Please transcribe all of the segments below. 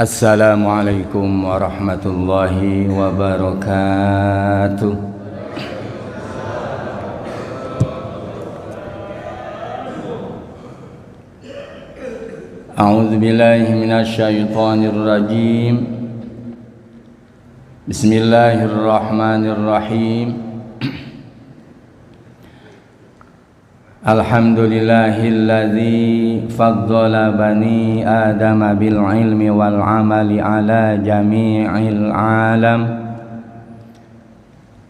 Assalamualaikum warahmatullahi wabarakatuh. A'udzu billahi minasy syaithanir rajim. Bismillahirrahmanirrahim. Alhamdulillahilladzi faddala bani adama bil ilmi wal amali ala jami'il alam.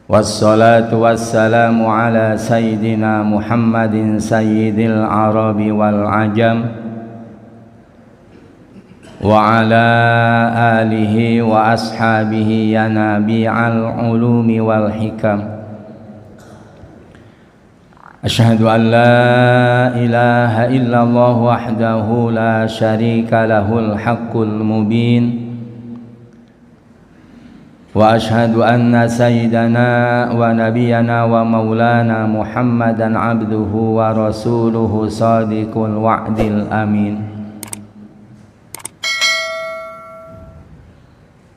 Wassalatu wassalamu ala sayyidina Muhammadin sayyidil arabi wal ajam wa ala alihi wa ashabihi ya nabi'al ulumi wal hikam. Asyhadu an la ilaha illallah wahdahu la syarika lahul haqqul mubin. Wa asyhadu anna sayyidana wa nabiyyana wa maulana Muhammadan abduhu wa rasuluhu sadiqul wa'dil amin.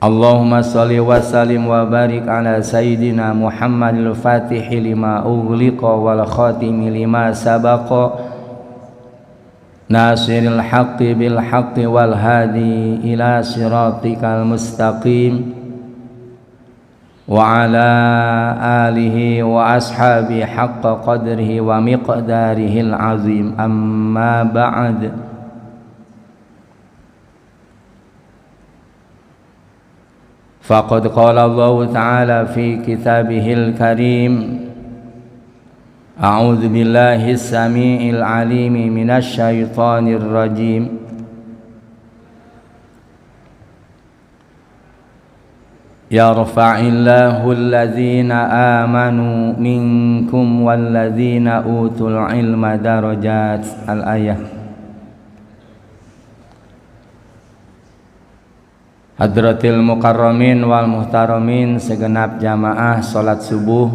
Allahumma salli wa sallim wa barik ala sayyidina Muhammadil fatihi lima ughliqa wal khatimi lima sabaqa nasiril haqqi bil haqqi wal hadi ila siratikal mustaqim wa ala alihi wa ashabi haqqa qadrihi wa miqdarihil azim. Amma ba'd. Faqad qala Allah Ta'ala fi kitabihil karim. A'udzu billahi as-sami'il 'alimi minasy syaithanir rajim. Yarfa'illahu alladhina amanu minkum walladhina utul ilma darajat. Al-ayah. Hadratil mukarramin wal muhtaramin, segenap jamaah salat subuh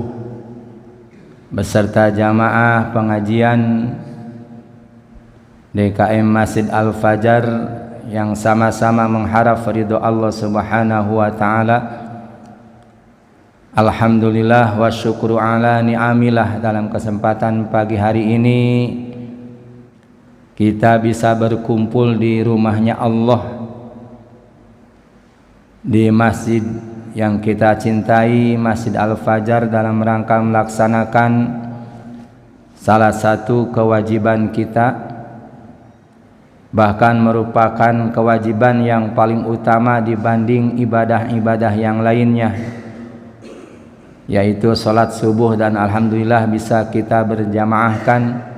beserta jamaah pengajian DKM Masjid Al-Fajar yang sama-sama mengharap ridho Allah Subhanahu wa taala. Alhamdulillah wa syukru ala ni'amillah, dalam kesempatan pagi hari ini kita bisa berkumpul di rumahnya Allah, di masjid yang kita cintai, Masjid Al-Fajar, dalam rangka melaksanakan salah satu kewajiban kita, bahkan merupakan kewajiban yang paling utama dibanding ibadah-ibadah yang lainnya, yaitu salat subuh, dan alhamdulillah bisa kita berjamaahkan.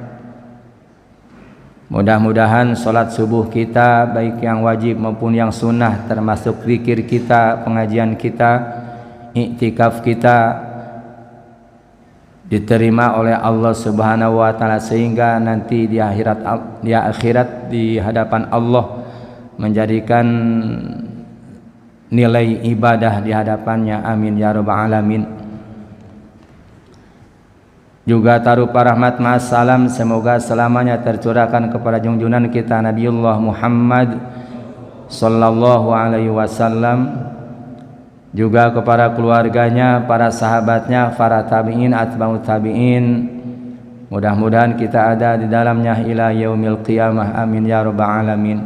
Mudah-mudahan salat subuh kita, baik yang wajib maupun yang sunnah, termasuk zikir kita, pengajian kita, iktikaf kita, diterima oleh Allah Subhanahu wa taala, sehingga nanti di akhirat di hadapan Allah menjadikan nilai ibadah di hadapannya. Amin ya rabbal alamin. Juga tarupa rahmat ma'assalam semoga selamanya tercurahkan kepada junjungan kita Nabiullah Muhammad sallallahu alaihi wasallam, juga kepada keluarganya, para sahabatnya, para tabi'in, atba'ut tabi'in. Mudah-mudahan kita ada di dalamnya ila yaumil qiyamah. Amin ya rabbal alamin.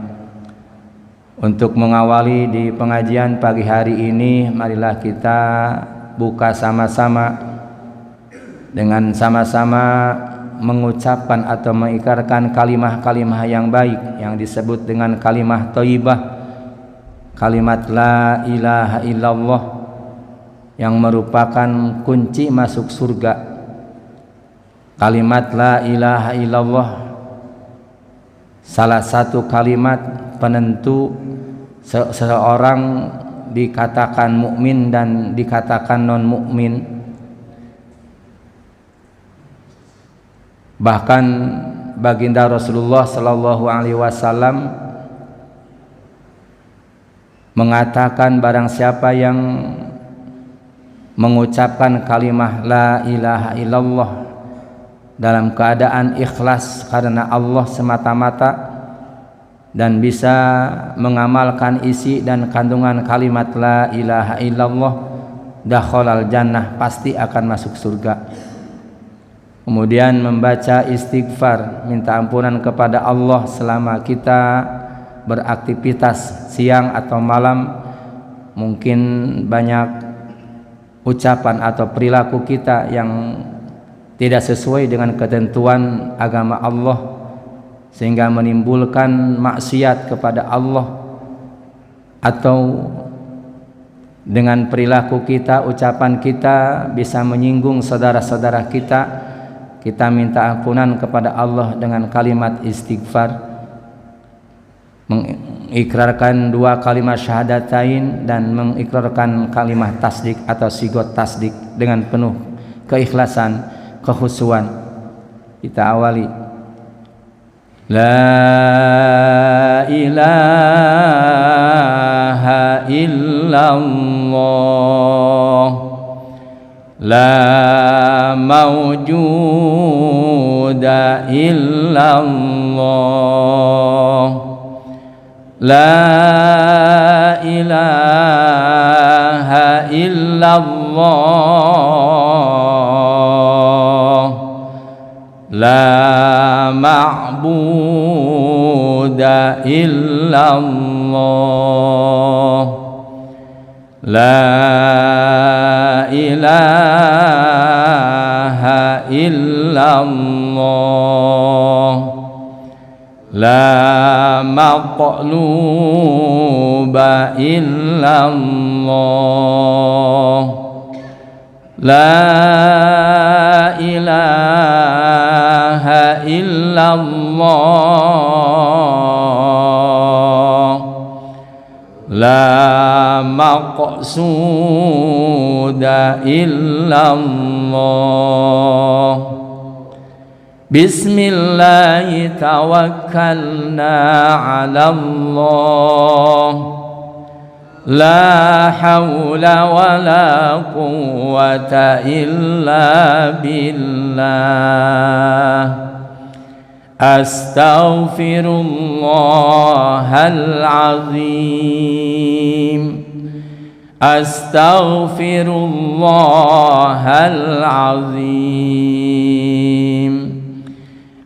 Untuk mengawali di pengajian pagi hari ini, marilah kita buka sama-sama dengan sama-sama mengucapkan atau mengikrarkan kalimah-kalimah yang baik yang disebut dengan kalimah thayyibah, kalimat la ilaha illallah, yang merupakan kunci masuk surga. Kalimat la ilaha illallah salah satu kalimat penentu seseorang dikatakan mukmin dan dikatakan non mukmin. Bahkan baginda Rasulullah sallallahu alaihi wasallam mengatakan, barang siapa yang mengucapkan kalimah la ilaha illallah dalam keadaan ikhlas karena Allah semata-mata, dan bisa mengamalkan isi dan kandungan kalimat la ilaha illallah, dakhalal jannah, pasti akan masuk surga. Kemudian membaca istighfar, minta ampunan kepada Allah selama kita beraktivitas siang atau malam. Mungkin banyak ucapan atau perilaku kita yang tidak sesuai dengan ketentuan agama Allah, sehingga menimbulkan maksiat kepada Allah, atau dengan perilaku kita, ucapan kita bisa menyinggung saudara-saudara kita. Kita minta ampunan kepada Allah dengan kalimat istighfar, mengikrarkan dua kalimat syahadatain dan mengikrarkan kalimat tasdik atau sigot tasdik dengan penuh keikhlasan, kekhusyuan. Kita awali la ilaha illallah, la mawjuda illallah, la ilaha illallah, la ma'buda illallah, la ilaha illallah, la maqluba illallah, la ilaha illallah, la maqsuda illallah. Bismillahi tawakkalna ala Allah, la hawla wa la quwwata illa billah. Astaghfirullahal azim, astaghfirullahal azim,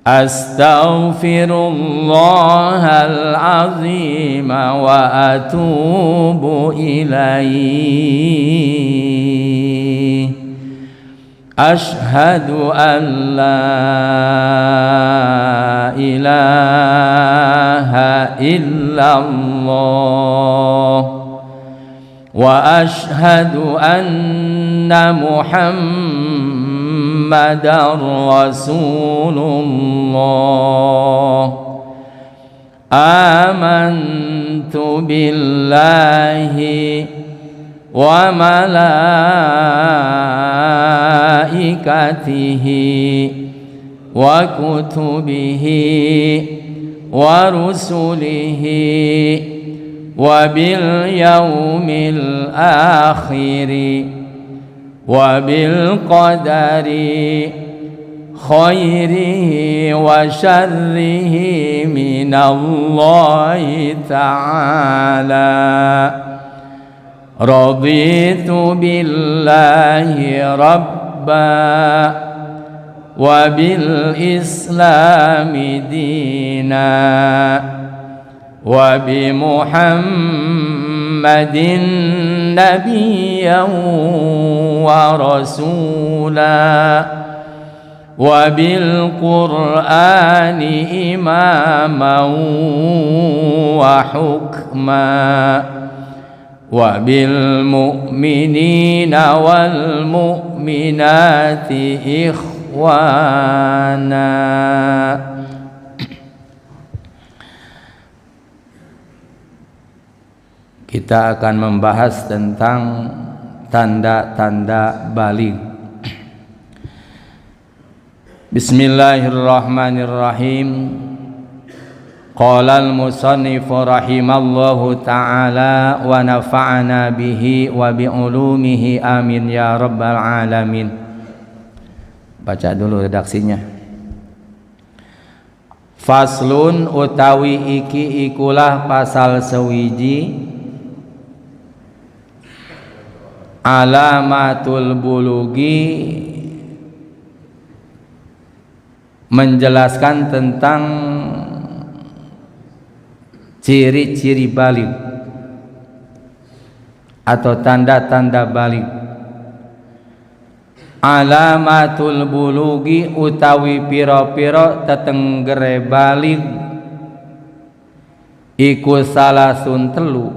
astaghfirullahal azim wa atubu ilaihi. Ashhadu an la ilaha illallah wa ashhadu anna Muhammadar Rasulullah. Amantu billahi wa malaikatihi wa kutubihi wa rusulihi wa bil yaumil akhiri wa bil qadari khairihi wa syarrihi minallahi ta'ala. Raditu billahi rabba wa bil islami dina wa bi Muhammadin nabiyyan wa rasula wa bil Qur'ani imaman wa hukma wa bil mu'minina wal mu'minati ikhwana. Kita akan membahas tentang tanda-tanda baligh. Bismillahirrahmanirrahim. Qala al-musannifu rahimallahu ta'ala wa nafa'ana bihi wa bi'ulumihi amin ya rabbal alamin. Baca dulu redaksinya. Faslun utawi iki ikulah pasal sewiji alamatul bulugi, menjelaskan tentang ciri-ciri baligh atau tanda-tanda baligh. Alamatul bulugi utawi piro-piro tetenggere baligh iku salasun telu.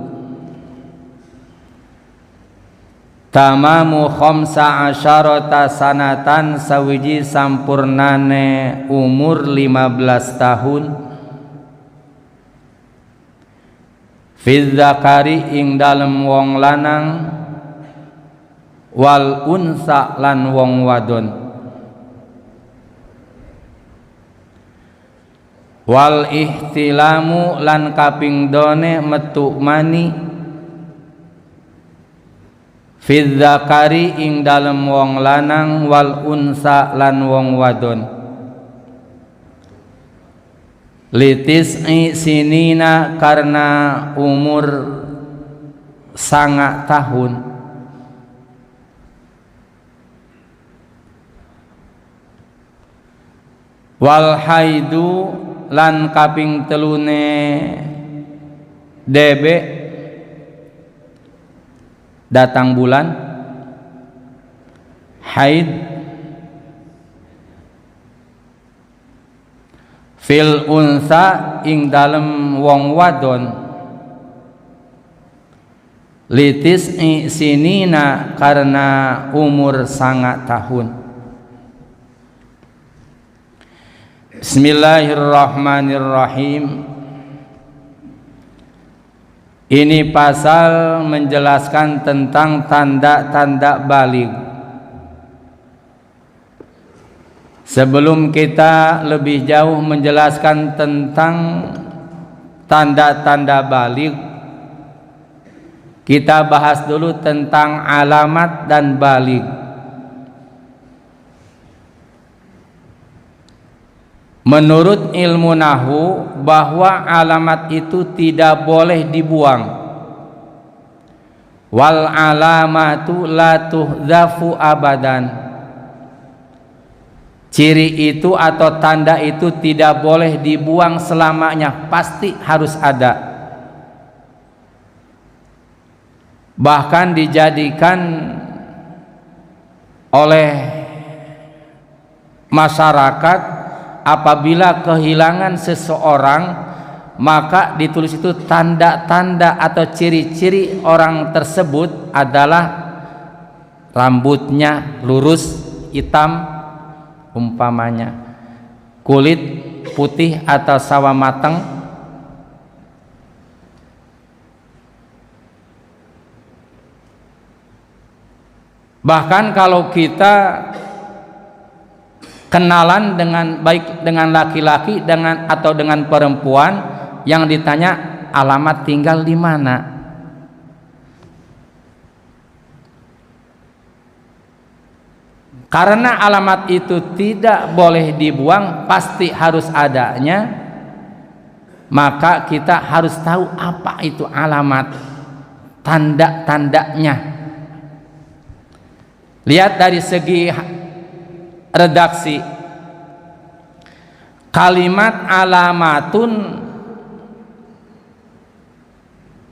Tamamu khamsa asyarata sanatan sawiji sampurnane umur 15 tahun. Fil zakari ing dalem wong lanang, wal unsa lan wong wadon. Wal ihtilamu lan kaping done metu mani, fil zakari ing dalem wong lanang, wal unsa lan wong wadon. Litis'i sinina karena umur 9 tahun. Wal haidu lan kaping telune debe datang bulan haid. Fil unsa ing dalem wong wadon, litis'i sinina karena umur 9 tahun. Bismillahirrahmanirrahim. Ini pasal menjelaskan tentang tanda-tanda baligh. Sebelum kita lebih jauh menjelaskan tentang tanda-tanda baligh, kita bahas dulu tentang alamat dan baligh. Menurut ilmu nahwu bahwa alamat itu tidak boleh dibuang. Wal alamatu la tuhzafu abadan. Ciri itu atau tanda itu tidak boleh dibuang selamanya, pasti harus ada. Bahkan dijadikan oleh masyarakat apabila kehilangan seseorang, maka ditulis itu tanda-tanda atau ciri-ciri orang tersebut adalah rambutnya lurus hitam, umpamanya kulit putih atau sawo mateng, bahkan kalau kita kenalan dengan baik dengan laki-laki dengan atau dengan perempuan yang ditanya alamat tinggal di mana, karena alamat itu tidak boleh dibuang, pasti harus adanya, maka kita harus tahu apa itu alamat, tanda-tandanya. Lihat dari segi redaksi, kalimat alamatun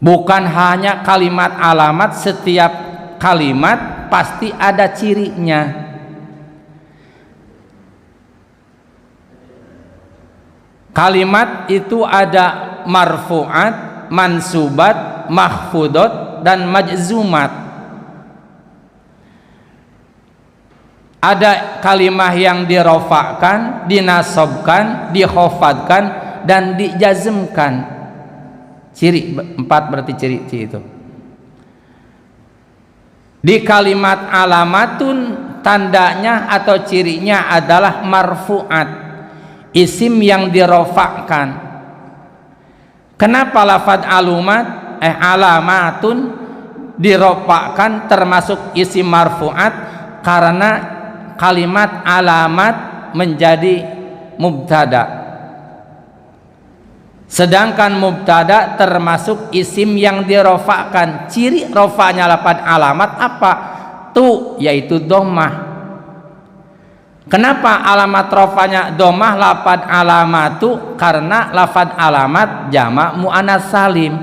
bukan hanya kalimat alamat, setiap kalimat pasti ada cirinya. Kalimat itu ada marfu'at, mansubat, mahfudot, dan majzumat. Ada kalimah yang dirofakkan, dinasobkan, dikhofadkan, dan dijazmkan. Ciri 4 berarti ciri itu. Di kalimat alamatun tandanya atau cirinya adalah marfu'at, isim yang dirofakkan. Kenapa lafadz alamatun dirofakkan termasuk isim marfu'at? Karena kalimat alamat menjadi mubtada, Sedangkan mubtada termasuk isim yang dirofa'kan. Ciri rofa'nya lafad alamat apa? Tu, yaitu dhammah. Kenapa alamat rofa'nya dhammah lafad alamatu? Karena lafad alamat jamak muannas salim.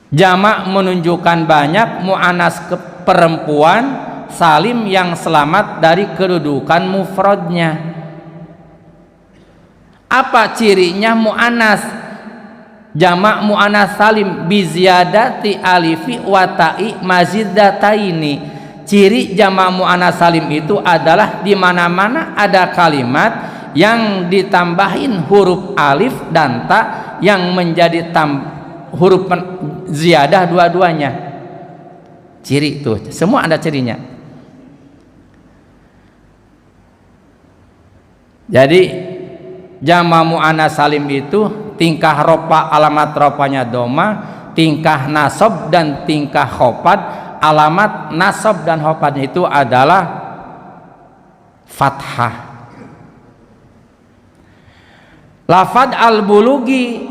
Jamak menunjukkan banyak, muannas perempuan, salim yang selamat dari kedudukan mufradnya. Apa cirinya muannas? Jamak muannas salim bi ziyadati alifi wa ta'i mazidataini. Ciri jamak muannas salim itu adalah di mana-mana ada kalimat yang ditambahin huruf alif dan ta yang menjadi huruf ziyadah dua-duanya. Ciri itu semua ada cirinya. Jadi jamak muannas salim itu tingkah rofa alamat rofanya dhammah, tingkah nasab dan tingkah khafad. Alamat nasab dan khafadnya itu adalah fathah. Lafad al-bulughi.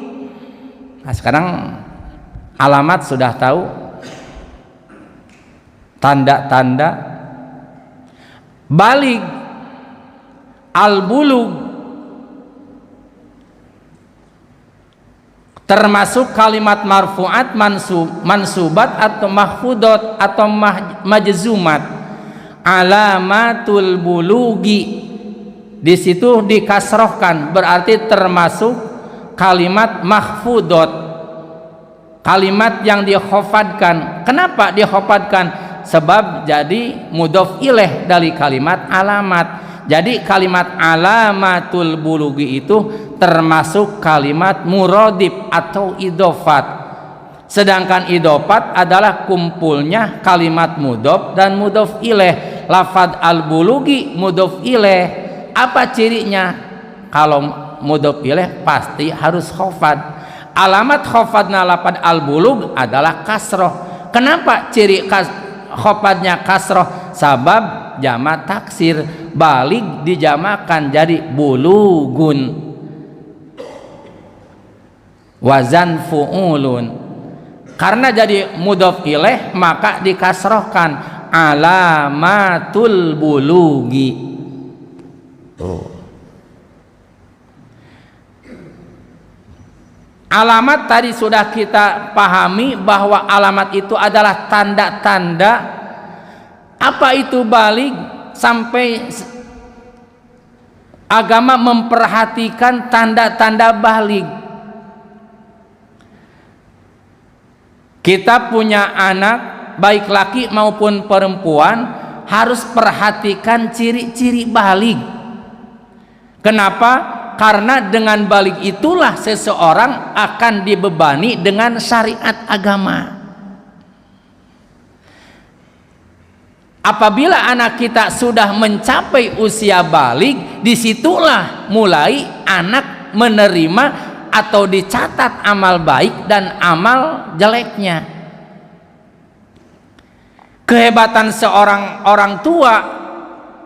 Nah, sekarang alamat sudah tahu, tanda-tanda. Balig al-bulugh termasuk kalimat marfu'at, mansubat atau mahfudat atau majzumat. Alamatul bulughi di situ dikasrohkan, berarti termasuk kalimat mahfudat, kalimat yang dikhafadkan. Kenapa dikhafadkan? Sebab jadi mudhof ilaih dari kalimat alamat. Jadi kalimat alamatul bulughi itu termasuk kalimat muradif atau idofat. Sedangkan idofat adalah kumpulnya kalimat mudhof dan mudhof ilaih. Lafad al-bulughi mudhof ilaih. Apa cirinya? Kalau mudhof ilaih pasti harus khafad. Alamat khafadna lafad al-bulugh adalah kasroh. Kenapa ciri khafadnya kasroh? Sabab jamak taksir, balig dijamakan jadi bulugun, wazan fu'ulun. Karena jadi mudhof ilaih maka dikasrohkan alamatul bulughi. Alamat tadi sudah kita pahami bahwa alamat itu adalah tanda-tanda. Apa itu balig? Sampai agama memperhatikan tanda-tanda balig. Kita punya anak, baik laki maupun perempuan, harus perhatikan ciri-ciri balig. Kenapa? Karena dengan balig itulah seseorang akan dibebani dengan syariat agama. Apabila anak kita sudah mencapai usia balig, disitulah mulai anak menerima atau dicatat amal baik dan amal jeleknya. Kehebatan seorang orang tua,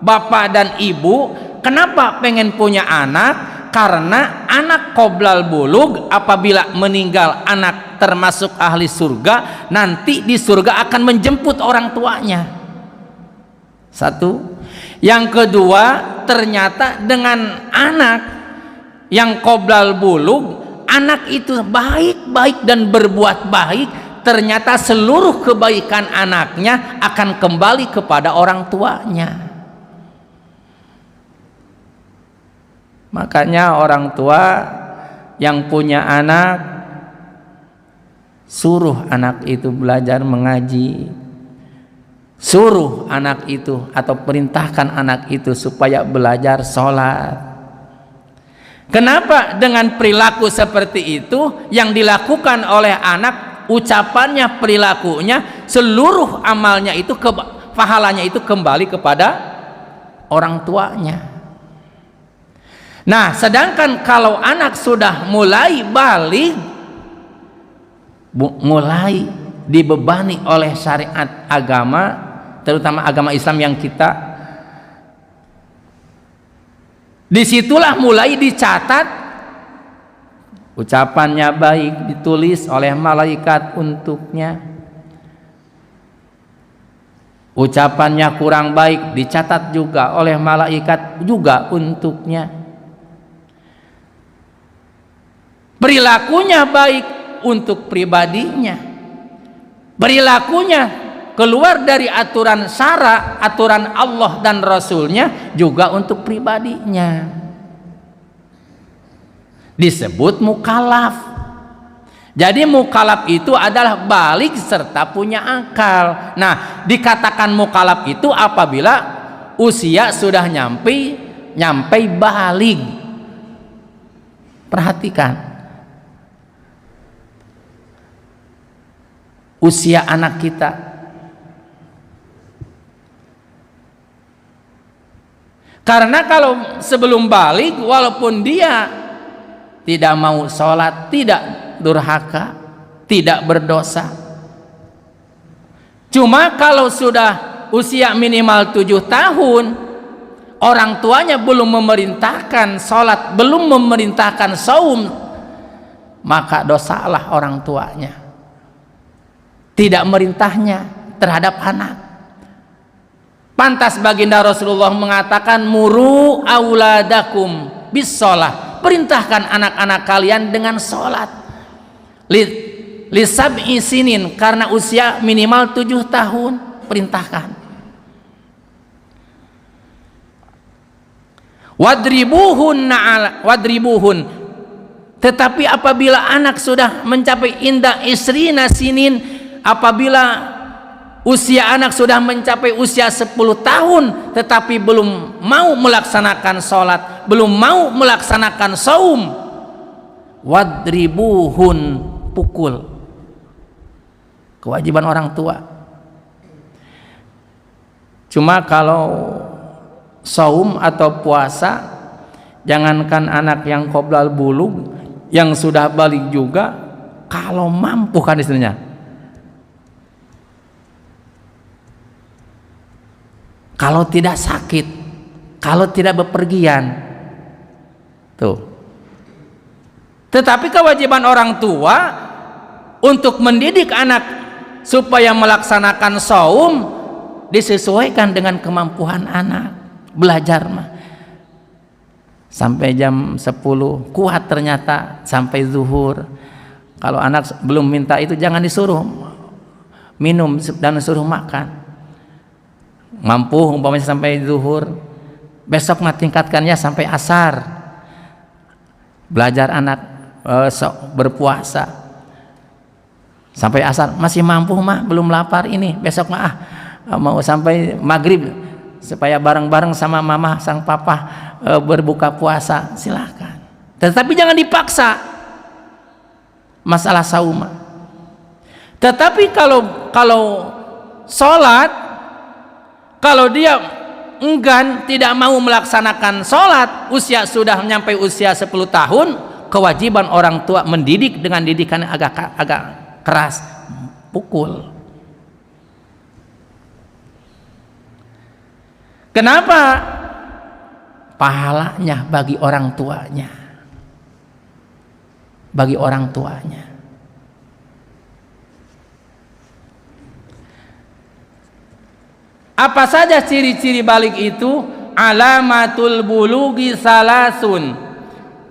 bapak dan ibu, kenapa pengen punya anak? Karena anak qoblal bulug, apabila meninggal anak termasuk ahli surga, nanti di surga akan menjemput orang tuanya. Satu. Yang kedua, ternyata dengan anak yang qoblal bulug, anak itu baik-baik dan berbuat baik, ternyata seluruh kebaikan anaknya akan kembali kepada orang tuanya. Makanya orang tua yang punya anak, suruh anak itu belajar mengaji. Suruh anak itu atau perintahkan anak itu supaya belajar sholat. Kenapa? Dengan perilaku seperti itu yang dilakukan oleh anak, ucapannya, perilakunya, seluruh amalnya itu, pahalanya itu kembali kepada orang tuanya. Nah, sedangkan kalau anak sudah mulai balik, mulai dibebani oleh syariat agama, terutama agama Islam yang kita, disitulah mulai dicatat ucapannya baik ditulis oleh malaikat untuknya, ucapannya kurang baik dicatat juga oleh malaikat juga untuknya, perilakunya baik untuk pribadinya, perilakunya keluar dari aturan syara, aturan Allah dan Rasulnya juga untuk pribadinya, disebut mukallaf. Jadi mukallaf itu adalah balik serta punya akal. Nah, dikatakan mukallaf itu apabila usia sudah nyampe balik. Perhatikan, usia anak kita karena kalau sebelum balik walaupun dia tidak mau sholat, tidak durhaka, tidak berdosa, cuma kalau sudah usia minimal 7 tahun orang tuanya belum memerintahkan sholat, belum memerintahkan saum, maka dosalah orang tuanya tidak merintahnya terhadap anak. Pantas baginda Rasulullah mengatakan muru auladakum bis sholah, perintahkan anak-anak kalian dengan sholat li sab'i sinin, karena usia minimal 7 tahun perintahkan. Wadribuhun, tetapi apabila anak sudah mencapai inda isrina sinin, apabila usia anak sudah mencapai usia 10 tahun tetapi belum mau melaksanakan sholat, belum mau melaksanakan saum, wadribuhun, pukul. Kewajiban orang tua. Cuma kalau saum atau puasa, jangankan anak yang qoblal bulug, yang sudah balik juga, kalau mampu kan istilahnya, kalau tidak sakit, kalau tidak bepergian, tuh. Tetapi kewajiban orang tua untuk mendidik anak supaya melaksanakan saum disesuaikan dengan kemampuan anak. Belajar mah sampai jam 10 kuat, ternyata sampai zuhur. Kalau anak belum minta itu jangan disuruh minum dan disuruh makan. Mampu umpamanya sampai zuhur, besok mah tingkatkannya sampai asar. Belajar anak berpuasa sampai asar, masih mampu mah, belum lapar ini, besok mah mau sampai maghrib supaya bareng-bareng sama mama sang papa berbuka puasa, silakan. Tetapi jangan dipaksa masalah saum. Tetapi kalau sholat, kalau dia enggan, tidak mau melaksanakan sholat, usia sudah sampai usia 10 tahun, kewajiban orang tua mendidik dengan didikan agak keras, pukul. Kenapa? Pahalanya bagi orang tuanya, bagi orang tuanya. Apa saja ciri-ciri balik itu? Alamatul bulugi salasun.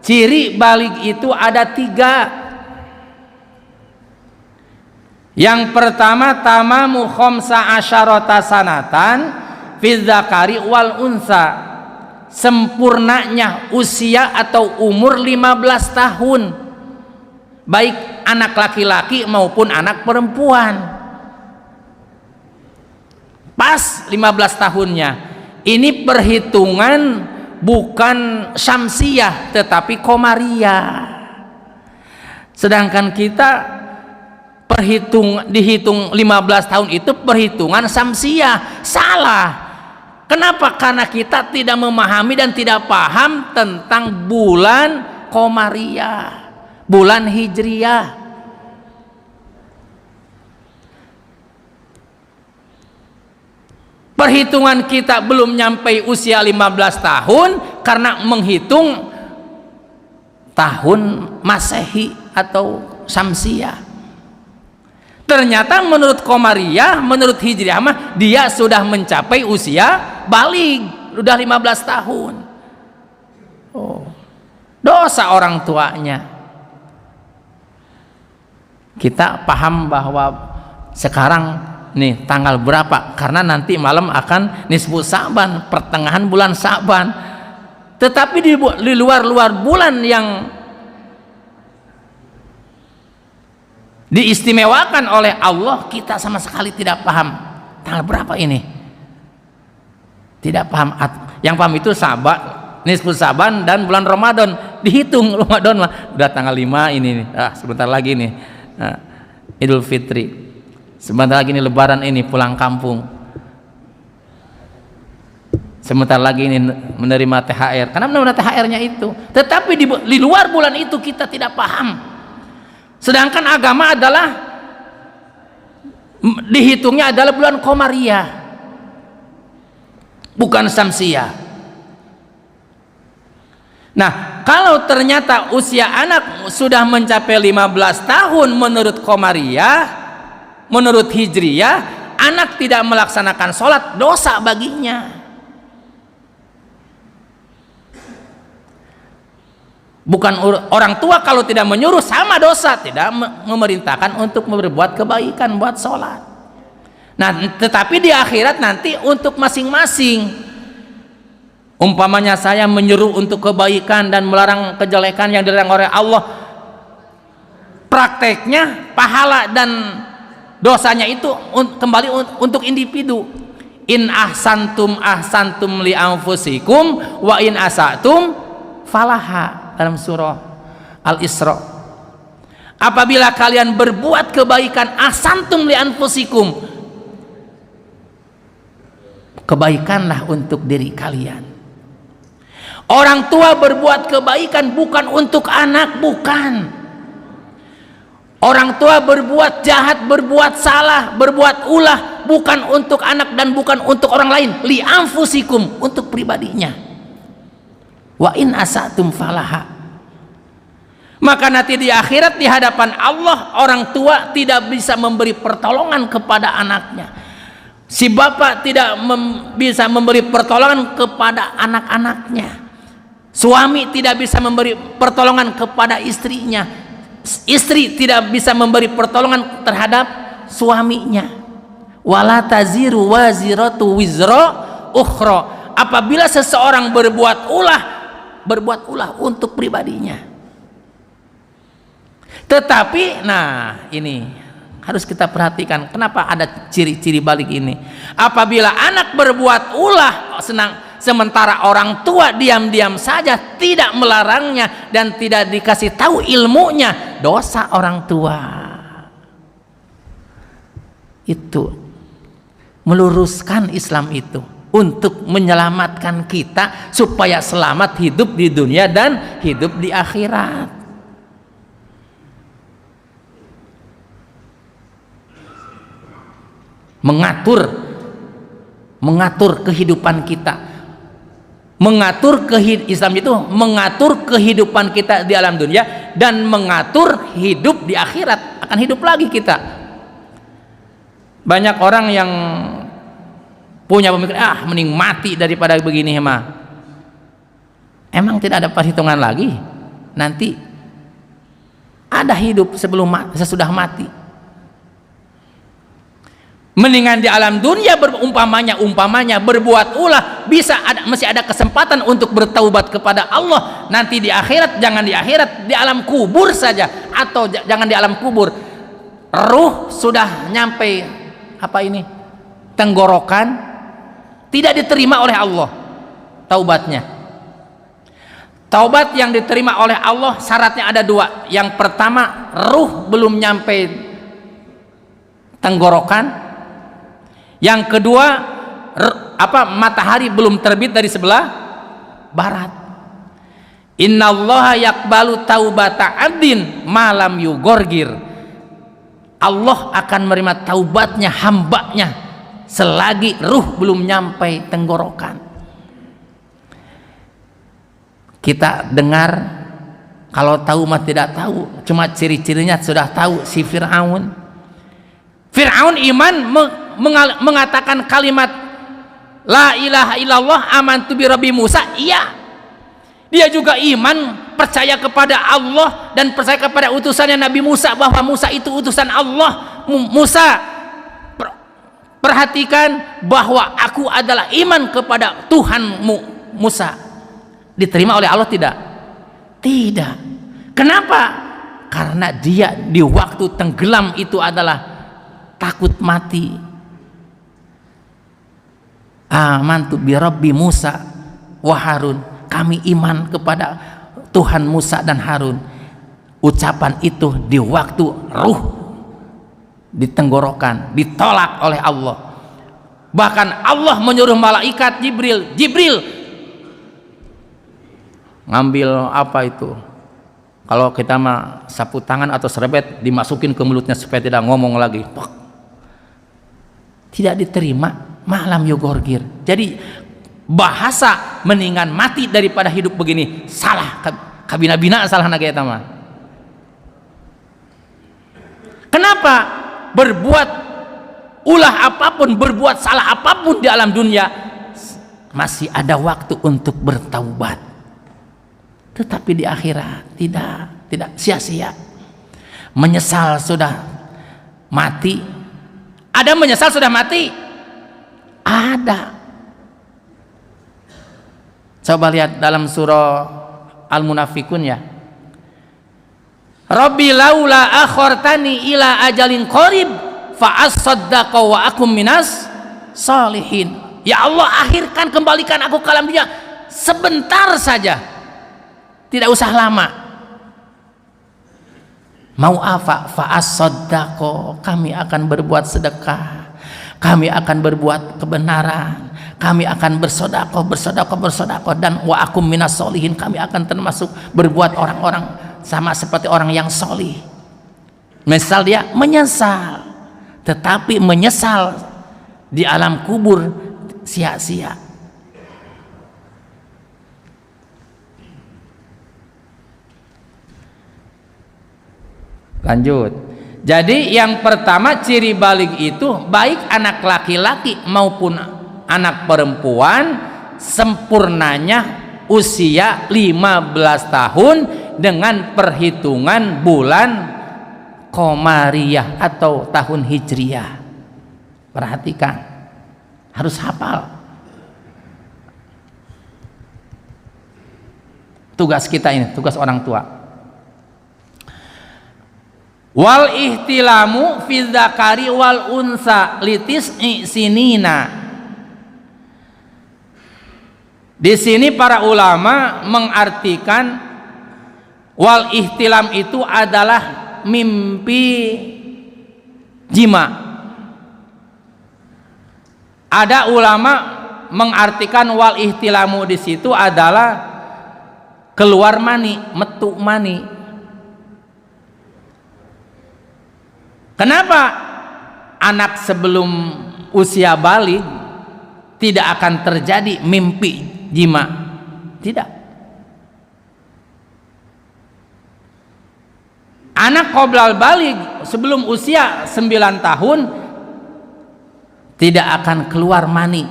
Ciri balik itu ada 3. Yang pertama, tamamu khamsa asyarata sanatan fi dzakari wal unsa. Sempurnanya usia atau umur 15 tahun, baik anak laki-laki maupun anak perempuan. Pas 15 tahunnya. Ini perhitungan bukan syamsiyah tetapi komariah. Sedangkan kita dihitung 15 tahun itu perhitungan syamsiyah. Salah. Kenapa? Karena kita tidak memahami dan tidak paham tentang bulan komariah, bulan hijriyah. Perhitungan kita belum nyampe usia 15 tahun karena menghitung tahun Masehi atau Syamsiah. Ternyata menurut Qamariyah, menurut Hijriah mah dia sudah mencapai usia baligh, udah 15 tahun. Oh, dosa orang tuanya. Kita paham bahwa sekarang nih tanggal berapa? Karena nanti malam akan nisfu Sa'ban, pertengahan bulan Sa'ban. Tetapi di luar-luar bulan yang diistimewakan oleh Allah, kita sama sekali tidak paham tanggal berapa ini. Tidak paham. Yang paham itu Sa'ban, nisfu Sa'ban dan bulan Ramadan. Dihitung Ramadan mah udah tanggal 5 ini nih. Sebentar lagi nih Idul Fitri. Sebentar lagi ini Lebaran, ini pulang kampung. Sebentar lagi ini menerima THR. Karena menerima THR-nya itu. Tetapi di luar bulan itu kita tidak paham. Sedangkan agama adalah dihitungnya adalah bulan Qamariyah, bukan Syamsiah. Nah, kalau ternyata usia anak sudah mencapai 15 tahun menurut Qamariyah, menurut Hijriyah, anak tidak melaksanakan sholat, dosa baginya. Bukan orang tua kalau tidak menyuruh sama dosa, tidak memerintahkan untuk berbuat kebaikan, buat sholat. Nah, tetapi di akhirat nanti untuk masing-masing. Umpamanya saya menyuruh untuk kebaikan dan melarang kejelekan yang dilarang oleh Allah, prakteknya pahala dan dosanya itu kembali untuk individu. In ahsantum ahsantum li anfusikum wa in asatum falaha, dalam surah Al-Isra. Apabila kalian berbuat kebaikan, ahsantum li anfusikum, kebaikanlah untuk diri kalian. Orang tua berbuat kebaikan bukan untuk anak, bukan. Orang tua berbuat jahat, berbuat salah, berbuat ulah bukan untuk anak dan bukan untuk orang lain, li anfusikum, untuk pribadinya. Wa in asatum falaha. Maka nanti di akhirat di hadapan Allah, orang tua tidak bisa memberi pertolongan kepada anaknya. Si bapak tidak bisa memberi pertolongan kepada anak-anaknya. Suami tidak bisa memberi pertolongan kepada istrinya. Istri tidak bisa memberi pertolongan terhadap suaminya. Wala taziru waziratu wizra ukhra. Apabila seseorang berbuat ulah untuk pribadinya. Tetapi nah ini harus kita perhatikan, kenapa ada ciri-ciri balik ini. Apabila anak berbuat ulah sementara orang tua diam-diam saja, tidak melarangnya dan tidak dikasih tahu ilmunya, dosa orang tua. Itu meluruskan Islam itu untuk menyelamatkan kita supaya selamat hidup di dunia dan hidup di akhirat. Mengatur kehidupan kita. Islam itu mengatur kehidupan kita di alam dunia dan mengatur hidup di akhirat. Akan hidup lagi kita. Banyak orang yang punya pemikiran, mending mati daripada begini mah. Emang tidak ada perhitungan lagi? Nanti ada hidup sesudah mati. Mendingan di alam dunia umpamanya berbuat ulah, masih ada kesempatan untuk bertaubat kepada Allah. Nanti di akhirat, jangan di akhirat, di alam kubur saja, atau jangan di alam kubur, ruh sudah nyampe tenggorokan, tidak diterima oleh Allah taubatnya. Taubat yang diterima oleh Allah syaratnya ada 2. Yang pertama, ruh belum nyampe tenggorokan. Yang kedua, matahari belum terbit dari sebelah barat. Innallaha yaqbalu taubata 'abdin malam yugorgir. Allah akan menerima taubatnya hambanya selagi ruh belum nyampe tenggorokan. Kita dengar Kalau tahu mah tidak tahu, cuma ciri-cirinya sudah tahu. Si Fir'aun iman mengatakan kalimat la ilaha illallah amantu bi rabbi Musa, iya. Dia juga iman, percaya kepada Allah dan percaya kepada utusannya Nabi Musa, bahwa Musa itu utusan Allah. Musa, perhatikan bahwa aku adalah iman kepada Tuhanmu. Musa diterima oleh Allah tidak? Tidak. Kenapa? Karena dia di waktu tenggelam itu adalah takut mati. Amantu bi rabbi Musa wa Harun, kami iman kepada Tuhan Musa dan Harun. Ucapan itu di waktu ruh di tenggorokan ditolak oleh Allah. Bahkan Allah menyuruh malaikat Jibril ngambil apa itu, kalau kita mah sapu tangan atau serebet, dimasukin ke mulutnya supaya tidak ngomong lagi. Tidak diterima, malam yogorgir. Jadi bahasa mendingan mati daripada hidup begini salah, kabina-bina salah naga eta mah. Kenapa? Berbuat ulah apapun, berbuat salah apapun di alam dunia masih ada waktu untuk bertaubat. Tetapi di akhirat tidak sia-sia. Menyesal sudah mati. Ada menyesal sudah mati? Ada. Coba lihat dalam surah Al-Munafikun ya. Rabbi laula akhartani ila ajalin qarib fa asaddaqa wa akum minas salihin. Ya Allah, akhirkan, kembalikan aku ke alam dunia sebentar saja. Tidak usah lama. Mau apa? Fa'as-saddaqo, kami akan berbuat sedekah, kami akan berbuat kebenaran, kami akan bersedekah, dan wa akum minas solihin, kami akan termasuk berbuat orang-orang sama seperti orang yang solih. Misal dia menyesal, tetapi menyesal di alam kubur sia-sia. Lanjut. Jadi yang pertama ciri balik itu baik anak laki-laki maupun anak perempuan sempurnanya usia 15 tahun dengan perhitungan bulan Qamariyah atau tahun Hijriyah. Perhatikan, harus hafal. Tugas kita ini, tugas orang tua. Wal ihtilamu fi dzakari wal unsa litis'i sinina. Di sini para ulama mengartikan wal ihtilam itu adalah mimpi jima. Ada ulama mengartikan wal ihtilamu di situ adalah keluar mani, metu mani. Kenapa anak sebelum usia balik tidak akan terjadi mimpi jima? Tidak. Anak qoblal balik sebelum usia 9 tahun tidak akan keluar mani,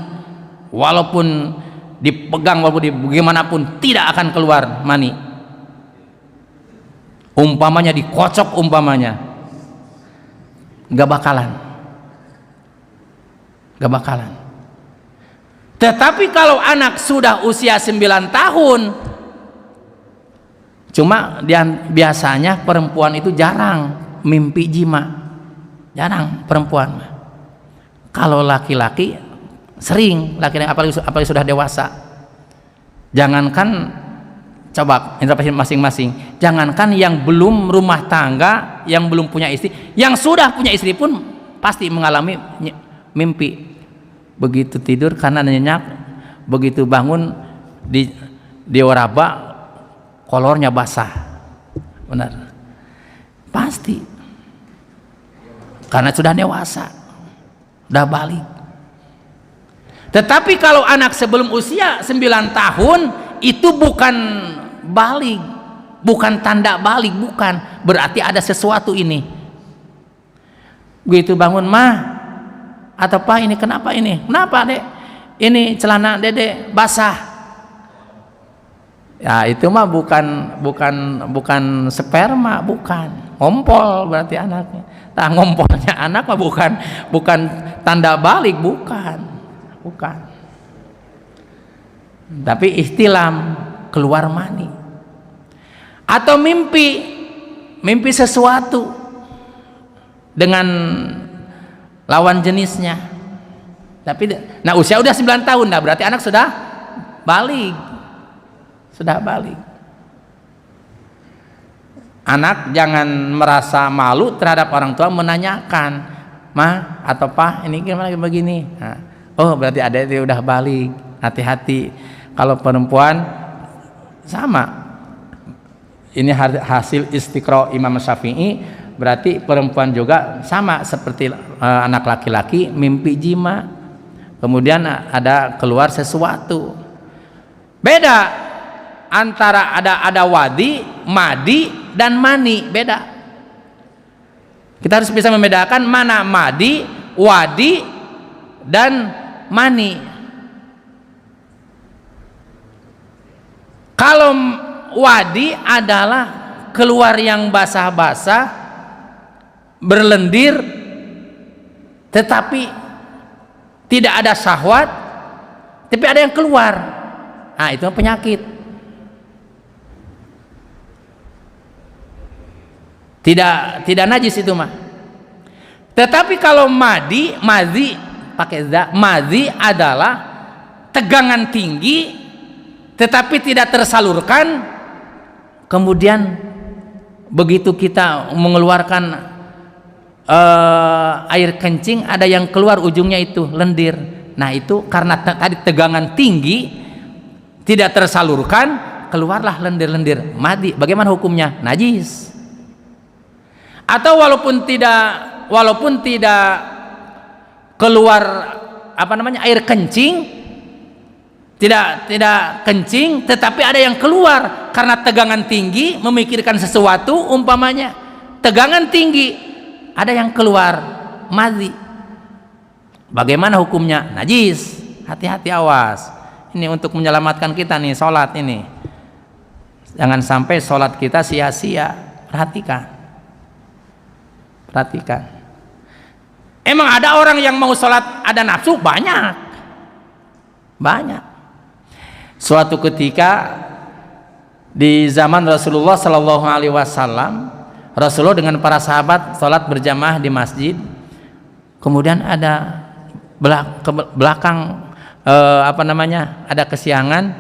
walaupun dipegang, walaupun bagaimanapun tidak akan keluar mani. Umpamanya dikocok, umpamanya gak bakalan. Tetapi kalau anak sudah usia 9 tahun, cuma biasanya perempuan itu jarang mimpi jima, jarang perempuan. Kalau laki-laki sering, laki-laki apalagi sudah dewasa. Jangankan, coba interpretasi masing-masing, jangankan yang belum rumah tangga, yang belum punya istri, yang sudah punya istri pun pasti mengalami mimpi. Begitu tidur karena nyenyak, begitu bangun di waraba kolornya basah. Benar, pasti, karena sudah dewasa, udah balik. Tetapi kalau anak sebelum usia 9 tahun itu bukan balik, bukan tanda balik, bukan. Berarti ada sesuatu ini. Begitu bangun, mah atau pak, ini kenapa ini? Kenapa dek? Ini celana dede basah. Ya itu mah bukan sperma, bukan. Ngompol berarti anaknya. Nah, ngompolnya anak mah bukan tanda balik, bukan. Tapi ihtilam, keluar mani. Atau mimpi sesuatu dengan lawan jenisnya. Tapi nah usia udah 9 tahun, nah berarti anak sudah balik. Anak jangan merasa malu terhadap orang tua menanyakan, "Ma atau Pa, ini gimana begini?" Nah, oh berarti adik itu udah balik. Hati-hati. Kalau perempuan sama. Ini hasil istiqra Imam Syafi'i, berarti perempuan juga sama seperti anak laki-laki, mimpi jima. Kemudian ada keluar sesuatu. Beda antara ada wadi, madi dan mani, beda. Kita harus bisa membedakan mana madi, wadi dan mani. Kalau wadi adalah keluar yang basah-basah, berlendir, tetapi tidak ada syahwat, tapi ada yang keluar. Nah itu penyakit. Tidak najis itu mah. Tetapi kalau mazi pakai za, mazi adalah tegangan tinggi tetapi tidak tersalurkan. Kemudian begitu kita mengeluarkan air kencing, ada yang keluar ujungnya itu lendir. Nah itu karena tadi tegangan tinggi tidak tersalurkan, keluarlah lendir-lendir. Madi, bagaimana hukumnya? Najis. Atau walaupun tidak keluar air kencing, tidak kencing, tetapi ada yang keluar karena tegangan tinggi, memikirkan sesuatu, umpamanya tegangan tinggi, ada yang keluar madhi. Bagaimana hukumnya? Najis. Hati-hati, awas. Ini untuk menyelamatkan kita nih sholat ini. Jangan sampai sholat kita sia-sia. Perhatikan. Emang ada orang yang mau sholat ada nafsu? Banyak. Suatu ketika di zaman Rasulullah Sallallahu Alaihi Wasallam, Rasulullah dengan para sahabat sholat berjamaah di masjid. Kemudian ada belakang ada kesiangan,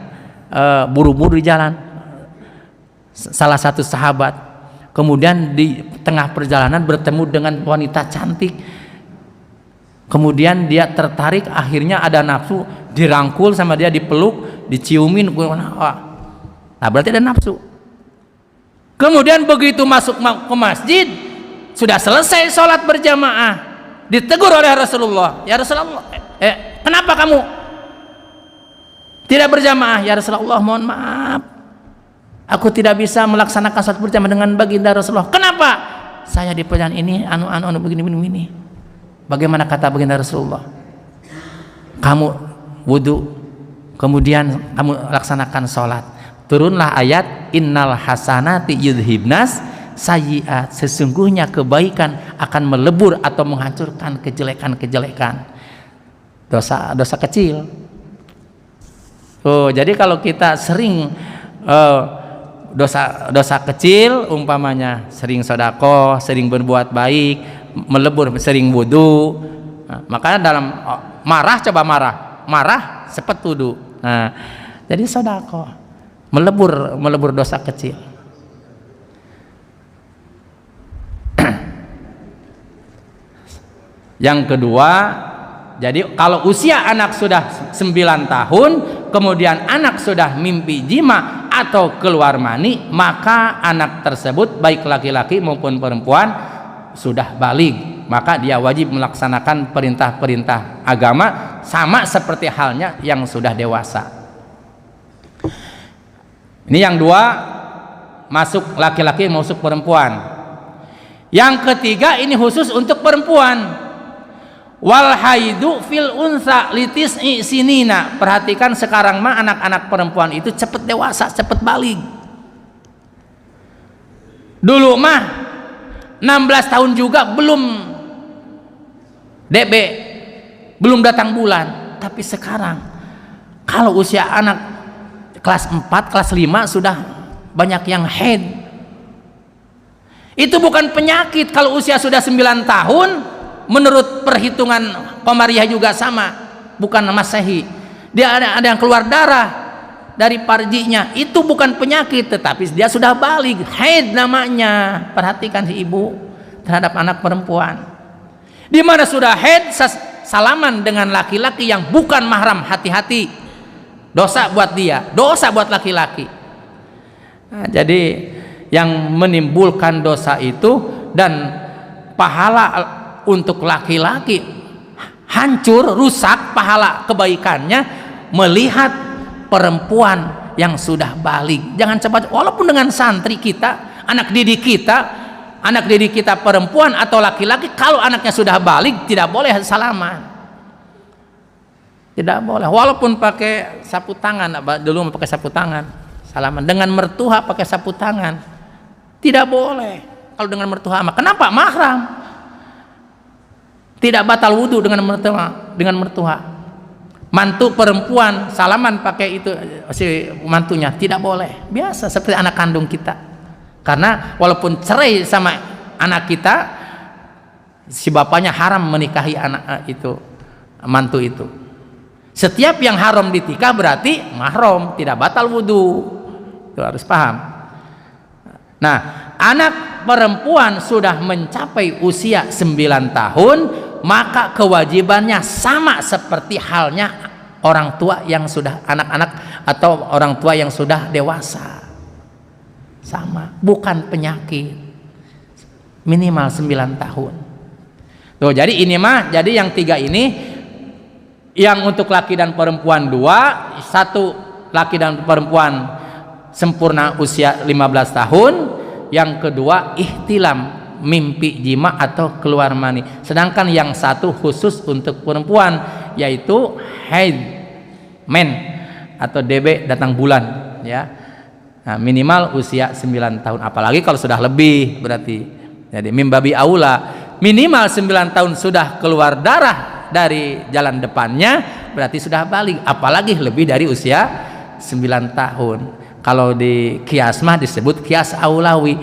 buru-buru di jalan. Salah satu sahabat kemudian di tengah perjalanan bertemu dengan wanita cantik. Kemudian dia tertarik, akhirnya ada nafsu, dirangkul sama dia, dipeluk, diciumin. Nah berarti ada nafsu. Kemudian begitu masuk ke masjid, sudah selesai sholat berjamaah, ditegur oleh Rasulullah. Ya Rasulullah, kenapa kamu tidak berjamaah? Ya Rasulullah, mohon maaf, aku tidak bisa melaksanakan sholat berjamaah dengan baginda Rasulullah. Kenapa? Saya di perjalanan ini begini. Bagaimana kata baginda Rasulullah? Kamu wudu, kemudian kamu laksanakan sholat. Turunlah ayat innal hasanati yudhibnas sayyiat. Sesungguhnya kebaikan akan melebur atau menghancurkan kejelekan-kejelekan. Dosa kecil. Jadi kalau kita sering dosa kecil, umpamanya sering sedekah, sering berbuat baik, melebur, sering wudu, makanya dalam marah cepat wudu. Nah, jadi sedekah melebur dosa kecil. Yang kedua, jadi kalau usia anak sudah 9 tahun, kemudian anak sudah mimpi jima atau keluar mani, maka anak tersebut baik laki-laki maupun perempuan sudah balik, maka dia wajib melaksanakan perintah-perintah agama sama seperti halnya yang sudah dewasa. Ini yang dua, masuk laki-laki masuk perempuan. Yang ketiga ini khusus untuk perempuan. Wal haidu fil unsa litis'i sinina. Perhatikan sekarang mah anak-anak perempuan itu cepat dewasa, cepat balik. Dulu mah 16 tahun juga belum DB, belum datang bulan. Tapi sekarang kalau usia anak kelas 4, kelas 5 sudah banyak yang haid. Itu bukan penyakit. Kalau usia sudah 9 tahun menurut perhitungan Komariah juga sama, bukan Masehi. Dia ada yang keluar darah dari farjinya, itu bukan penyakit, tetapi dia sudah balik, haid namanya. Perhatikan si ibu terhadap anak perempuan. Di mana sudah haid, salaman dengan laki-laki yang bukan mahram, hati-hati. Dosa buat dia, dosa buat laki-laki. Nah, jadi yang menimbulkan dosa itu dan pahala untuk laki-laki hancur, rusak pahala kebaikannya melihat perempuan yang sudah balik. Jangan cepat, walaupun dengan santri kita, anak didik kita perempuan atau laki-laki, kalau anaknya sudah balik tidak boleh salaman, tidak boleh, walaupun pakai sapu tangan. Dulu pakai sapu tangan salaman, dengan mertua pakai sapu tangan tidak boleh. Kalau dengan mertua, kenapa? Mahram. Tidak batal wudhu dengan mertua. Mantu perempuan salaman pakai itu si mantunya tidak boleh. Biasa seperti anak kandung kita. Karena walaupun cerai sama anak kita, si bapaknya haram menikahi anak itu, mantu itu. Setiap yang haram ditikah berarti mahram, tidak batal wudhu. Itu harus paham. Nah, anak perempuan sudah mencapai usia 9 tahun, maka kewajibannya sama seperti halnya orang tua yang sudah anak-anak atau orang tua yang sudah dewasa. Sama, bukan penyakit. Minimal 9 tahun. Tuh, jadi ini mah, jadi yang 3 ini yang untuk laki dan perempuan 2, 1 laki dan perempuan sempurna usia 15 tahun, yang kedua ihtilam, mimpi jima atau keluar mani. Sedangkan yang 1 khusus untuk perempuan, yaitu haid, men atau DB datang bulan, ya. Nah, minimal usia 9 tahun, apalagi kalau sudah lebih berarti. Jadi mimbabi aula, minimal 9 tahun sudah keluar darah dari jalan depannya berarti sudah balik, apalagi lebih dari usia 9 tahun. Kalau di kias mah disebut kias aulawi,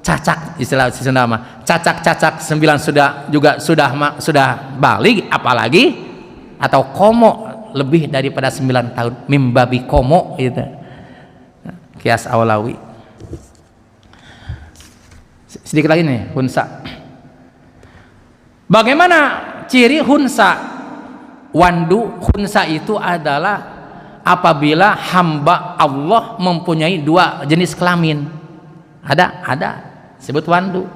cacak, istilah Sunda mah cacak 9 sudah balik, apalagi atau komo lebih daripada 9 tahun, mimbabi komo gitu. Kias aulawi. Sedikit lagi nih, hunsa. Bagaimana ciri hunsa? Wandu, hunsa itu adalah apabila hamba Allah mempunyai 2 jenis kelamin. Ada sebut wandu.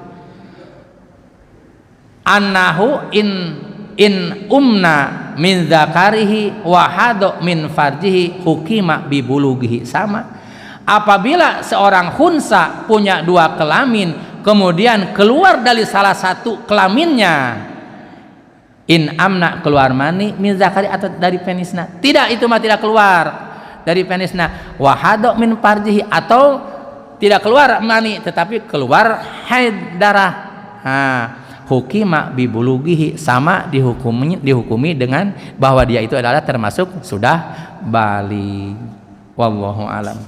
Annahu in umna min zakarihi wa hado min farjihi hukima bibulugihi. Sama, apabila seorang hunsa punya 2 kelamin kemudian keluar dari salah satu kelaminnya, in amna keluar mani min zakari atau dari penisna, tidak, itu mah tidak keluar dari penisna, wahado min farjihi atau tidak keluar mani tetapi keluar haid, darah. Hukima bibulugihi, sama dihukumi dengan bahwa dia itu adalah termasuk sudah balik. Wallahu alam.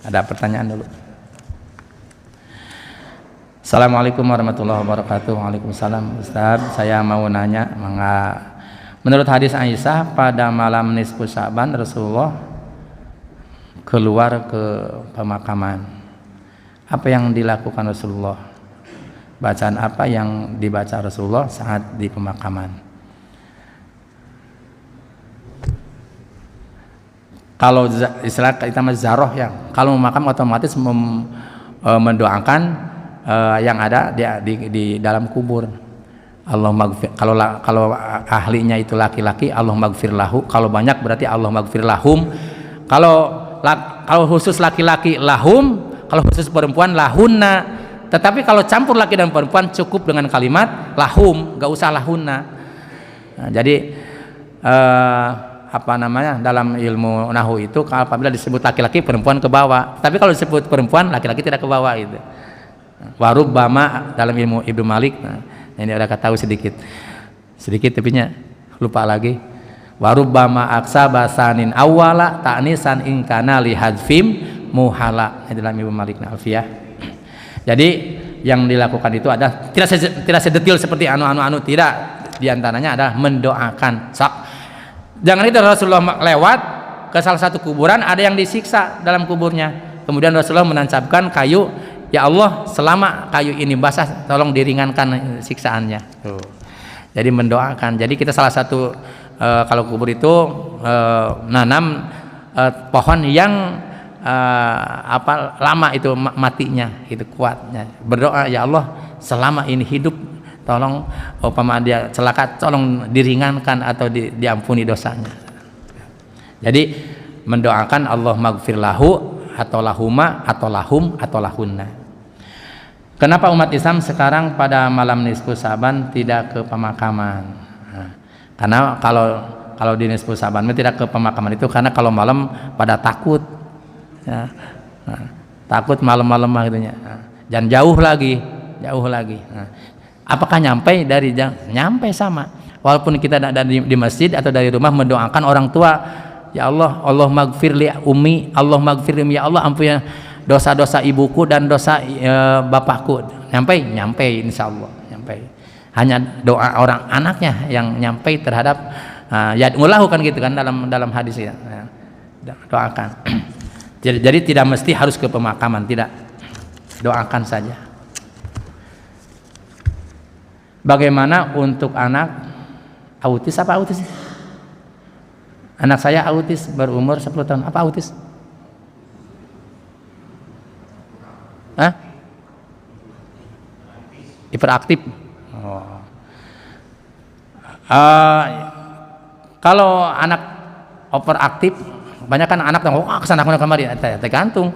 Ada pertanyaan dulu? Assalamualaikum warahmatullahi wabarakatuh. Waalaikumsalam. Ustaz, saya mau nanya, menurut hadis Aisyah pada malam nisfu Sya'ban Rasulullah keluar ke pemakaman. Apa yang dilakukan Rasulullah? Bacaan apa yang dibaca Rasulullah saat di pemakaman? Kalau istilah kita zaroh, ya, kalau memakam otomatis mendoakan yang ada di dalam kubur. Allah maghfir, kalau ahlinya itu laki-laki, Allah maghfir lahu. Kalau banyak berarti Allah maghfir lahum. Kalau khusus laki-laki lahum, kalau khusus perempuan lahunna. Tetapi kalau campur laki dan perempuan cukup dengan kalimat lahum, nggak usah lahunna. Nah, jadi dalam ilmu nahwu itu apabila disebut laki-laki perempuan ke bawah, tapi kalau disebut perempuan laki-laki tidak ke bawah itu. Warubbama dalam ilmu Ibnu Malik, nah, ini udah tahu sedikit tapi lupa lagi. Warubbama aksa basanin awala ta'nisan ingkana li hadfim muhala, dalam Ibnu Malik Alfiyah. Jadi yang dilakukan itu adalah tidak sedetil seperti anu tidak, diantaranya adalah mendoakan. Jangan itu Rasulullah lewat ke salah satu kuburan, ada yang disiksa dalam kuburnya, kemudian Rasulullah menancapkan kayu, ya Allah selama kayu ini basah tolong diringankan siksaannya. Tuh. Jadi mendoakan. Jadi kita salah satu kalau kubur itu nanam pohon yang lama itu matinya, itu kuatnya, berdoa ya Allah selama ini hidup tolong umpama dia celaka tolong diringankan atau diampuni dosanya. Jadi mendoakan Allah maghfir lahu atau lahuma atau lahum atau lahunna. Kenapa umat Islam sekarang pada malam nisfu Saban tidak ke pemakaman? Nah, karena kalau di nisfu Saban tidak ke pemakaman itu karena kalau malam pada takut. Ya, nah, takut malam-malam gitunya. Nah, dan jauh lagi. Nah, apakah nyampe dari nyampe sama? Walaupun kita ada di masjid atau dari rumah mendoakan orang tua, ya Allah, Allah maghfir li ummi, Allah maghfir li ya Allah ampuni dosa-dosa ibuku dan dosa bapakku. Nyampe insyaallah nyampe. Hanya doa orang anaknya yang nyampe terhadap yad'ulahu kan gitu kan dalam hadis ya. Doakan. Jadi tidak mesti harus ke pemakaman, tidak, doakan saja. Bagaimana untuk anak autis? Apa autis? Anak saya autis berumur 10 tahun. Apa autis? Hah? Hiperaktif. Oh. Kalau anak overaktif, banyak kan anak yang kesana kemari, tergantung.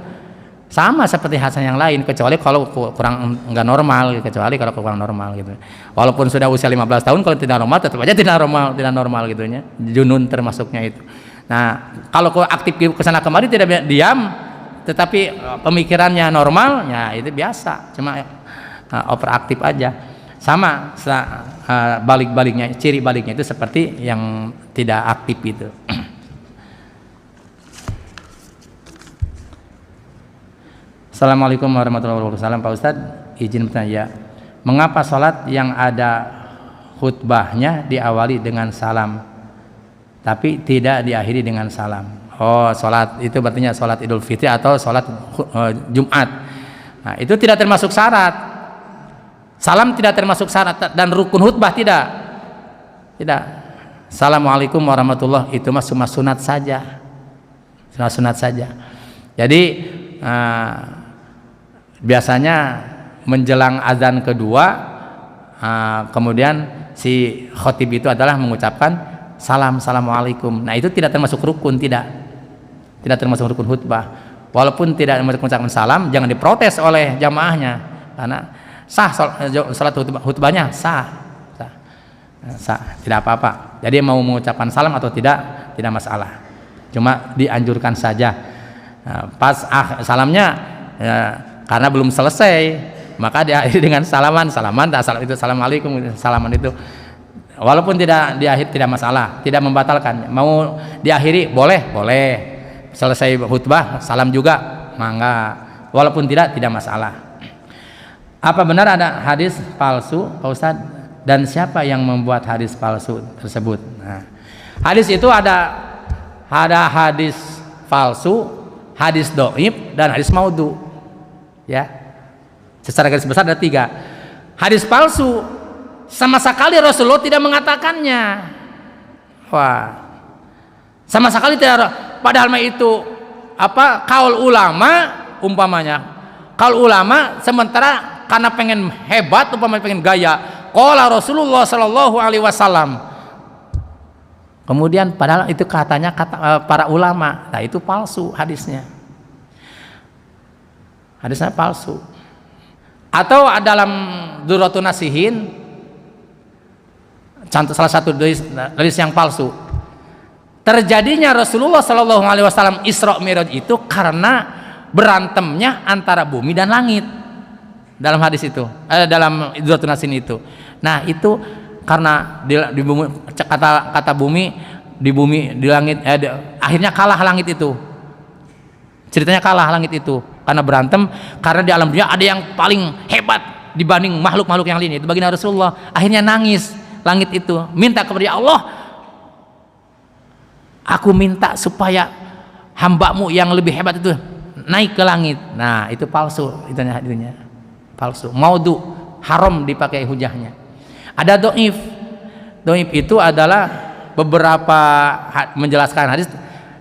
Sama seperti Hasan yang lain, kecuali kalau kurang enggak normal, kecuali kalau kurang normal gitu. Walaupun sudah usia 15 tahun, kalau tidak normal tetap aja tidak normal gitunya. Junun termasuknya itu. Nah, kalau aktif kesana kemari tidak diam, tetapi pemikirannya normal, ya itu biasa. Cuma overaktif aja. Sama balik-baliknya, ciri baliknya itu seperti yang tidak aktif itu. Assalamualaikum warahmatullahi wabarakatuh. Pak Ustadz, izin bertanya, mengapa sholat yang ada khutbahnya diawali dengan salam tapi tidak diakhiri dengan salam? Oh, sholat itu berarti sholat Idul Fitri atau sholat Jumat. Nah, itu tidak termasuk syarat. Salam tidak termasuk syarat dan rukun khutbah tidak. Assalamualaikum warahmatullahi, itu mah cuma sunat saja. Sunat saja. Jadi biasanya menjelang azan kedua, kemudian si khotib itu adalah mengucapkan assalamualaikum. Nah, itu tidak termasuk rukun, tidak termasuk rukun khutbah. Walaupun tidak mengucapkan salam, jangan diprotes oleh jamaahnya, karena sah salat khutbahnya sah, tidak apa-apa. Jadi mau mengucapkan salam atau tidak masalah, cuma dianjurkan saja. Pas salamnya ya, karena belum selesai maka diakhiri dengan salaman itu assalamualaikum, salaman itu walaupun tidak diakhiri tidak masalah, tidak membatalkan. Mau diakhiri boleh selesai khutbah salam juga mangga, walaupun tidak masalah. Apa benar ada hadis palsu, Pak Ustadz? Dan siapa yang membuat hadis palsu tersebut? Nah, hadis itu ada hadis palsu, hadis dhaif, dan hadis maudhu. Ya, secara garis besar ada 3. Hadis palsu sama sekali Rasulullah tidak mengatakannya. Wah, sama sekali tidak. Padahal itu kaul ulama, umpamanya kaul ulama, sementara karena pengen hebat, umpamanya pengen gaya, qala Rasulullah sallallahu alaihi wasallam. Kemudian padahal itu katanya para ulama. Nah, itu palsu hadisnya. Hadisnya palsu. Atau dalam Durratun Nasihin, contoh salah satu hadis yang palsu. Terjadinya Rasulullah sallallahu alaihi wasallam Isra Mi'raj itu karena berantemnya antara bumi dan langit. Dalam hadis itu, dalam Durratun Nasihin itu. Nah, itu karena di bumi, kata bumi, di langit, akhirnya kalah langit itu. Ceritanya kalah langit itu karena berantem, karena di alam dunia ada yang paling hebat dibanding makhluk-makhluk yang lain. Itu baginda Rasulullah. Akhirnya nangis langit itu, minta kepada Allah, aku minta supaya hambamu yang lebih hebat itu naik ke langit. Nah, itu palsu, itunya palsu, maudhu, haram dipakai hujahnya. Ada do'if. Do'if itu adalah beberapa menjelaskan hadis.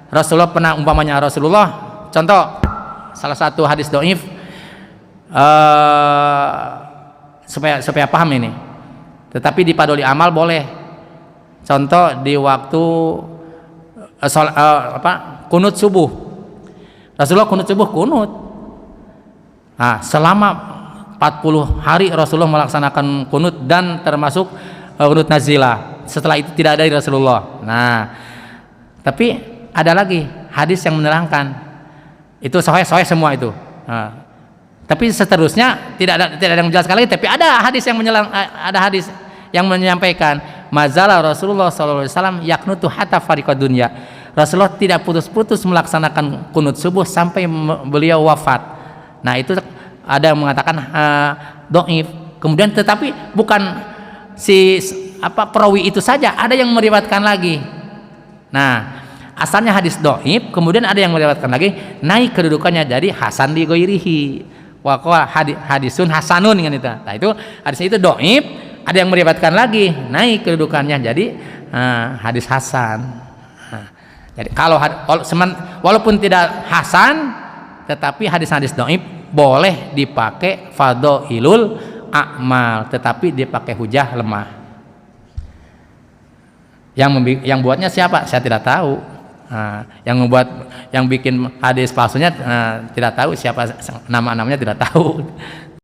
Rasulullah pernah, umpamanya Rasulullah, contoh salah satu hadis do'if, supaya paham ini, tetapi dipadoli amal boleh. Contoh di waktu kunut subuh, Rasulullah kunut subuh, kunut. Nah, selama 40 hari Rasulullah melaksanakan kunut dan termasuk kunut nazilah. Setelah itu tidak ada di Rasulullah. Nah, tapi ada lagi hadis yang menerangkan itu sahih semua itu. Nah, tapi seterusnya tidak ada yang menjelaskan lagi. Tapi ada hadis yang menyampaikan mazala Rasulullah SAW yaknutu hatta fariqad dunya. Rasulullah tidak putus-putus melaksanakan kunut subuh sampai beliau wafat. Nah, itu ada yang mengatakan do'if. Kemudian tetapi bukan perawi itu saja, ada yang meriwayatkan lagi. Nah, asalnya hadis do'if, kemudian ada yang meriwayatkan lagi, naik kedudukannya jadi hasan li ghairihi. Wa qala hadisun hasanun kan itu. Nah, itu hadisnya itu do'if, ada yang meriwayatkan lagi, naik kedudukannya jadi hadis hasan. Nah, jadi kalau walaupun tidak hasan, tetapi hadis-hadis do'if boleh dipakai fadhailul a'mal, tetapi dipakai hujah lemah. Yang buatnya siapa? Saya tidak tahu. Yang bikin hadis palsunya tidak tahu siapa, nama-namanya tidak tahu.